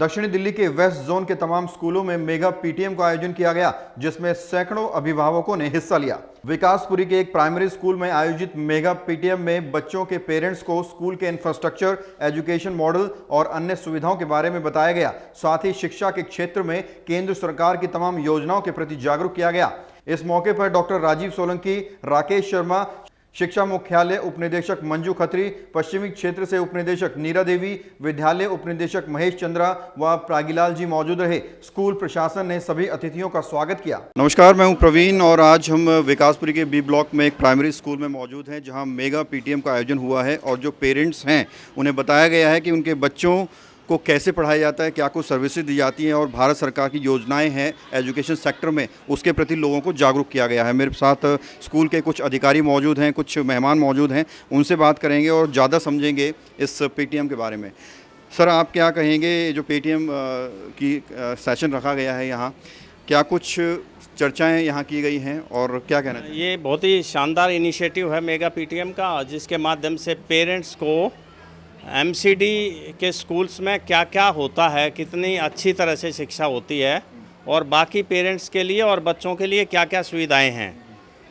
दक्षिणी दिल्ली के west zone के तमाम स्कूलों में मेगा पीटीएम का आयोजन किया गया, जिसमें सैकड़ों अभिभावकों ने हिस्सा लिया। विकासपुरी के एक प्राइमरी स्कूल में आयोजित मेगा पीटीएम में बच्चों के पेरेंट्स को स्कूल के इंफ्रास्ट्रक्चर, एजुकेशन मॉडल और अन्य सुविधाओं के बारे में बताया गया। साथ ही शिक्षा के क्षेत्र में केंद्र सरकार की तमाम योजनाओं के प्रति जागरूक किया गया। इस मौके पर डॉक्टर राजीव सोलंकी, राकेश शर्मा, शिक्षा मुख्यालय उपनिदेशक मंजू खत्री, पश्चिमी क्षेत्र से उपनिदेशक नीरा देवी, विद्यालय उपनिदेशक महेश चंद्रा व प्रागीलाल जी मौजूद रहे। स्कूल प्रशासन ने सभी अतिथियों का स्वागत किया। नमस्कार, मैं हूं प्रवीण और आज हम विकासपुरी के बी ब्लॉक में एक प्राइमरी स्कूल में मौजूद हैं, जहां मेगा पीटीएम का आयोजन हुआ है और जो पेरेंट्स हैं उन्हें बताया गया है कि उनके बच्चों को कैसे पढ़ाया जाता है, क्या कुछ सर्विसेज दी जाती हैं और भारत सरकार की योजनाएं हैं एजुकेशन सेक्टर में, उसके प्रति लोगों को जागरूक किया गया है। मेरे साथ स्कूल के कुछ अधिकारी मौजूद हैं, कुछ मेहमान मौजूद हैं, उनसे बात करेंगे और ज़्यादा समझेंगे इस पीटीएम के बारे में। सर, आप क्या कहेंगे, जो पीटीएम की सेशन रखा गया है यहाँ, क्या कुछ चर्चाएं यहाँ की गई हैं और क्या कहना है? ये बहुत ही शानदार इनिशिएटिव है मेगा पीटीएम का, जिसके माध्यम से पेरेंट्स को एमसीडी के स्कूल्स में क्या क्या होता है, कितनी अच्छी तरह से शिक्षा होती है और बाकी पेरेंट्स के लिए और बच्चों के लिए क्या क्या सुविधाएं हैं,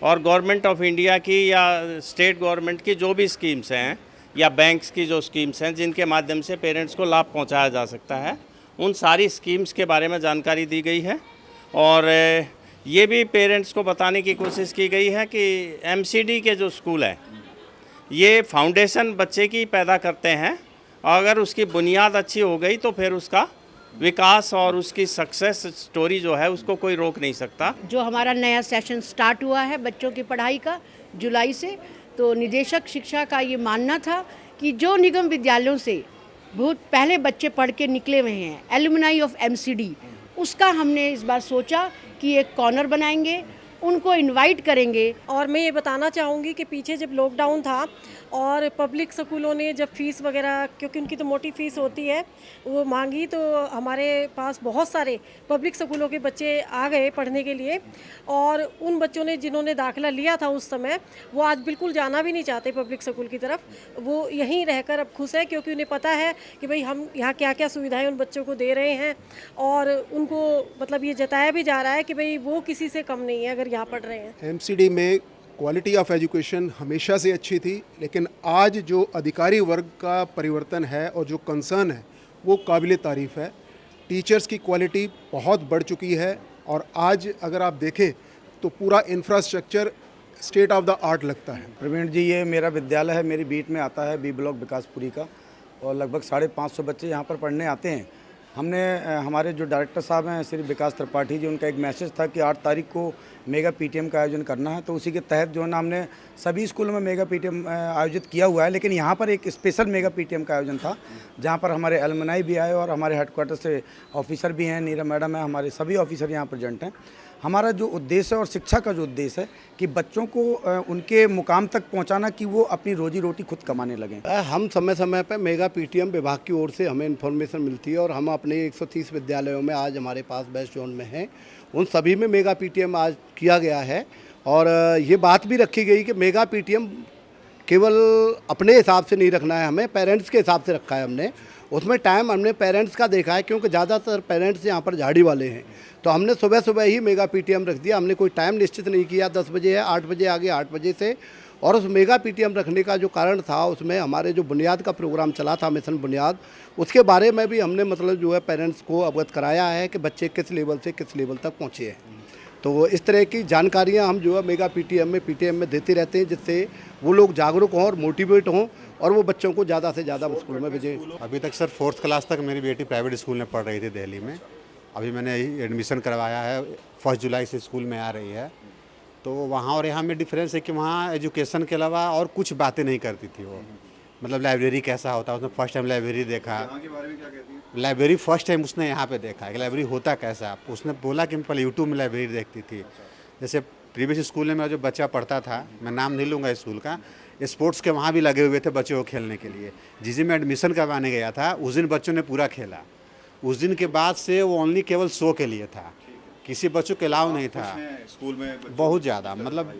और गवर्नमेंट ऑफ इंडिया की या स्टेट गवर्नमेंट की जो भी स्कीम्स हैं या बैंक्स की जो स्कीम्स हैं जिनके माध्यम से पेरेंट्स को लाभ पहुंचाया जा सकता है, उन सारी स्कीम्स के बारे में जानकारी दी गई है। और ये भी पेरेंट्स को बताने की कोशिश की गई है कि एमसीडी के जो स्कूल हैं ये फाउंडेशन बच्चे की पैदा करते हैं, और अगर उसकी बुनियाद अच्छी हो गई तो फिर उसका विकास और उसकी सक्सेस स्टोरी जो है उसको कोई रोक नहीं सकता। जो हमारा नया सेशन स्टार्ट हुआ है बच्चों की पढ़ाई का जुलाई से, तो निदेशक शिक्षा का ये मानना था कि जो निगम विद्यालयों से बहुत पहले बच्चे पढ़ के निकले हुए हैं, एलुमनाई ऑफ एमसीडी, उसका हमने इस बार सोचा कि एक कॉर्नर बनाएंगे, उनको इनवाइट करेंगे। और मैं ये बताना चाहूँगी कि पीछे जब लॉकडाउन था और पब्लिक स्कूलों ने जब फ़ीस वगैरह, क्योंकि उनकी तो मोटी फ़ीस होती है, वो मांगी, तो हमारे पास बहुत सारे पब्लिक स्कूलों के बच्चे आ गए पढ़ने के लिए। और उन बच्चों ने जिन्होंने दाखिला लिया था उस समय, वो आज बिल्कुल जाना भी नहीं चाहते पब्लिक स्कूल की तरफ। वो यहीं रहकर अब खुश है, क्योंकि उन्हें पता है कि भाई हम यहाँ क्या क्या सुविधाएँ उन बच्चों को दे रहे हैं, और उनको मतलब ये जताया भी जा रहा है कि भाई वो किसी से कम नहीं है अगर यहाँ पढ़ रहे हैं। एमसीडी में क्वालिटी ऑफ एजुकेशन हमेशा से अच्छी थी, लेकिन आज जो अधिकारी वर्ग का परिवर्तन है और जो कंसर्न है वो काबिल तारीफ़ है। टीचर्स की क्वालिटी बहुत बढ़ चुकी है और आज अगर आप देखें तो पूरा infrastructure state of the art लगता है। प्रवीण जी, ये मेरा विद्यालय है, मेरी बीट में आता है बी ब्लॉक विकासपुरी का, और लगभग 550 बच्चे यहाँ पर पढ़ने आते हैं। हमने हमारे जो डायरेक्टर साहब हैं श्री विकास त्रिपाठी जी, उनका एक मैसेज था कि 8 तारीख को मेगा पीटीएम का आयोजन करना है, तो उसी के तहत जो है ना हमने सभी स्कूलों में मेगा पीटीएम आयोजित किया हुआ है। लेकिन यहाँ पर एक स्पेशल मेगा पीटीएम का आयोजन था, जहाँ पर हमारे एलुमनाई भी आए और हमारे हेडक्वार्टर से ऑफिसर भी हैं, नीरा मैडम है, हमारे सभी ऑफिसर यहाँ प्रेजेंट हैं। हमारा जो उद्देश्य है और शिक्षा का जो उद्देश्य है कि बच्चों को उनके मुकाम तक पहुंचाना कि वो अपनी रोजी रोटी खुद कमाने लगें। हम समय समय पर मेगा पीटीएम विभाग की ओर से हमें इन्फॉर्मेशन मिलती है और हम अपने 130 विद्यालयों में आज हमारे पास वेस्ट जोन में हैं, उन सभी में मेगा पीटीएम आज किया गया है। और ये बात भी रखी गई कि मेगा पीटीएम केवल अपने हिसाब से नहीं रखना है, हमें पेरेंट्स के हिसाब से रखा है हमने। उसमें टाइम हमने पेरेंट्स का देखा है, क्योंकि ज़्यादातर पेरेंट्स यहाँ पर झाड़ी वाले हैं, तो हमने सुबह सुबह ही मेगा पीटीएम रख दिया। हमने कोई टाइम निश्चित नहीं किया, 10 बजे है, 8 बजे आगे 8 बजे से। और उस मेगा पीटीएम रखने का जो कारण था, उसमें हमारे जो बुनियाद का प्रोग्राम चला था, मिशन बुनियाद, उसके बारे में भी हमने मतलब जो है पेरेंट्स को अवगत कराया है कि बच्चे किस लेवल से किस लेवल तक पहुँचे हैं। तो इस तरह की जानकारियाँ हम जो है मेगा पीटीएम में देते रहते हैं, जिससे वो लोग जागरूक हों और मोटिवेट हों और वो बच्चों को ज़्यादा से ज़्यादा स्कूल में भेजें। अभी तक सर 4th क्लास तक मेरी बेटी प्राइवेट स्कूल में पढ़ रही थी दिल्ली में। अभी मैंने एडमिशन करवाया है, 1 जुलाई से स्कूल में आ रही है। तो वहाँ और यहाँ में डिफरेंस है कि वहाँ एजुकेशन के अलावा और कुछ बातें नहीं करती थी वो। मतलब लाइब्रेरी कैसा होता है, उसने फर्स्ट टाइम लाइब्रेरी देखा। लाइब्रेरी फर्स्ट टाइम उसने यहाँ पे देखा है कि लाइब्रेरी होता कैसा। उसने बोला कि मैं पहले यूट्यूब में लाइब्रेरी देखती थी। जैसे प्रीवियस स्कूल में मेरा जो बच्चा पढ़ता था, मैं नाम नहीं लूँगा स्कूल का, स्पोर्ट्स के वहाँ भी लगे हुए थे बच्चों को खेलने के लिए। जिस दिन मैं एडमिशन करवाने गया था उस दिन बच्चों ने पूरा खेला। उस दिन के बाद से वो ओनली केवल शो के लिए था, किसी बच्चों के अलाउ नहीं था स्कूल में। बहुत ज़्यादा मतलब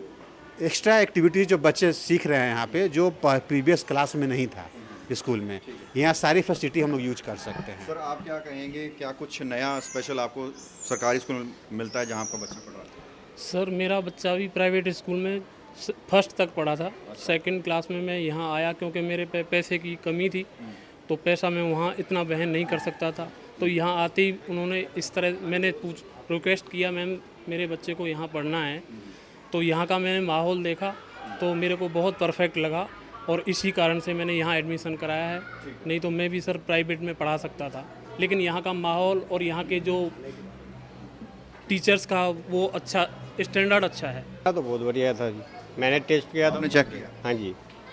एक्स्ट्रा एक्टिविटीज़ जो बच्चे सीख रहे हैं यहाँ पे, जो प्रीवियस क्लास में नहीं था। स्कूल में। यहाँ सारी फैसिलिटी हम लोग यूज कर सकते हैं। सर आप क्या कहेंगे, क्या कुछ नया स्पेशल आपको सरकारी स्कूल में मिलता है जहाँ आपका बच्चा पढ़ रहा है? सर मेरा बच्चा भी प्राइवेट स्कूल में फर्स्ट तक पढ़ा था। सेकंड क्लास में मैं यहाँ आया क्योंकि मेरे पे पैसे की कमी थी, तो पैसा मैं वहाँ इतना वहन नहीं कर सकता था। तो यहाँ आते ही उन्होंने इस तरह, मैंने रिक्वेस्ट किया मैम मेरे बच्चे को यहाँ पढ़ना है, तो यहाँ का मैंने माहौल देखा तो मेरे को बहुत परफेक्ट लगा और इसी कारण से मैंने यहाँ एडमिशन कराया है। नहीं तो मैं भी सर प्राइवेट में पढ़ा सकता था, लेकिन यहाँ का माहौल और यहाँ के जो टीचर्स का वो अच्छा स्टैंडर्ड अच्छा है। तो बहुत बढ़िया था जी, मैंने टेस्ट किया था। आपने चेक किया? हाँ जी।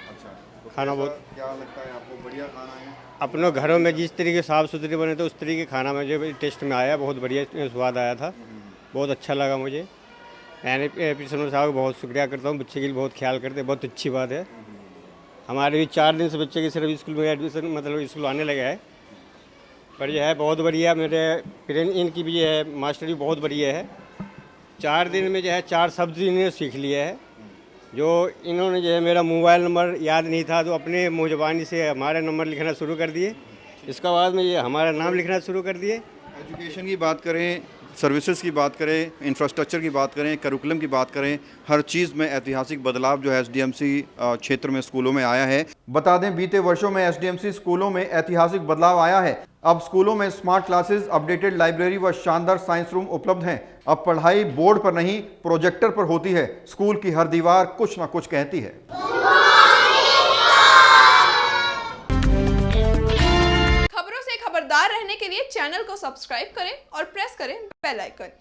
अच्छा, तो खाना कैसा- बहुत- क्या लगता है आपको, बढ़िया खाना है? अपने घरों में जिस तरीके साफ़ सुथरे बने थे उस तरीके खाना मुझे टेस्ट में आया, बहुत बढ़िया स्वाद आया था, बहुत अच्छा लगा मुझे। मैंने प्रिंसिपल साहब का बहुत शुक्रिया करता हूँ, बच्चे के लिए बहुत ख्याल करते हैं, बहुत अच्छी बात है। हमारे भी 4 दिन से बच्चे की सिर्फ स्कूल में एडमिशन मतलब स्कूल आने लगा है, पर यह है बहुत बढ़िया। मेरे पेरेंट इनकी भी है, मास्टर भी बहुत बढ़िया है। 4 दिन में जो है 4 शब्द इन्होंने सीख लिया है। जो इन्होंने जो है मेरा मोबाइल नंबर याद नहीं था तो अपने मुँह ज़बानी से हमारा नंबर लिखना शुरू कर दिए। इसका बाद में ये हमारा नाम लिखना शुरू कर दिए। एजुकेशन की बात करें, सर्विसेज की बात करें, इंफ्रास्ट्रक्चर की बात करें, करिकुलम की बात करें, हर चीज़ में ऐतिहासिक बदलाव जो है एसडीएमसी क्षेत्र में स्कूलों में आया है। बता दें बीते वर्षों में एसडीएमसी स्कूलों में ऐतिहासिक बदलाव आया है। अब स्कूलों में स्मार्ट क्लासेस, अपडेटेड लाइब्रेरी व शानदार साइंस रूम उपलब्ध हैं। अब पढ़ाई बोर्ड पर नहीं प्रोजेक्टर पर होती है। स्कूल की हर दीवार कुछ ना कुछ कहती है। खबरों से खबरदार रहने के लिए चैनल को सब्सक्राइब करें और प्रेस करें बेल आइकन।